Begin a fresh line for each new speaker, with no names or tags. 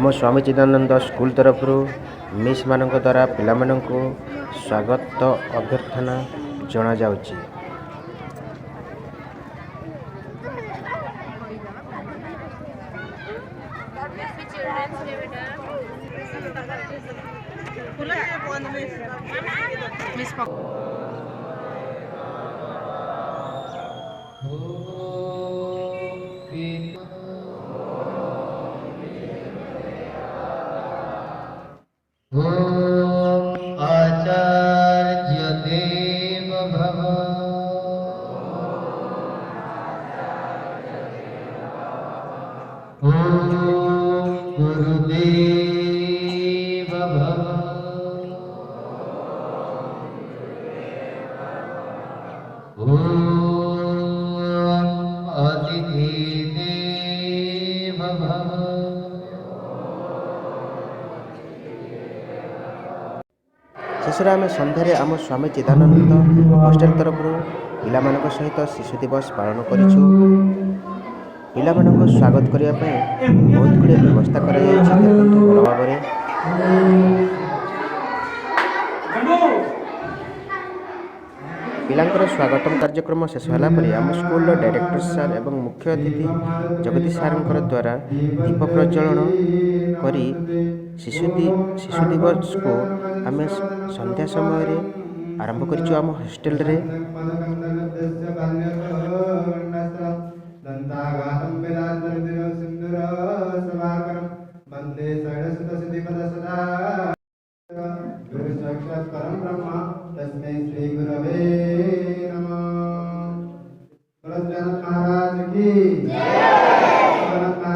आम स्वामी चिदानंद स्कूल तरफ मिस मान द्वारा पिलामानंकु स्वागत अभ्यर्थना जणा जाउची।
आचार्य देव भव। गुरुदेव भव। अतिथि देव भव।
शेषे आम सन्धार आम स्वामी चिदानंद हॉस्टेल तरफ पिलामान सहित शिशु दिवस पालन करूँ। पिलामानंक स्वागत करने बहुत गुड़े व्यवस्था कर भल भाव में पिलांकर स्वागतम कार्यक्रम शेष होला परे आम स्कूल डायरेक्टर सार एवं मुख्य अतिथि जगदीश सार द्वारा दीप प्रज्वलन करी शिशु दिवस को आम संध्या समय आरंभ करिछु आम हॉस्टेल रे।
तस्मै श्री गुरवे नमः। महाराज की जय।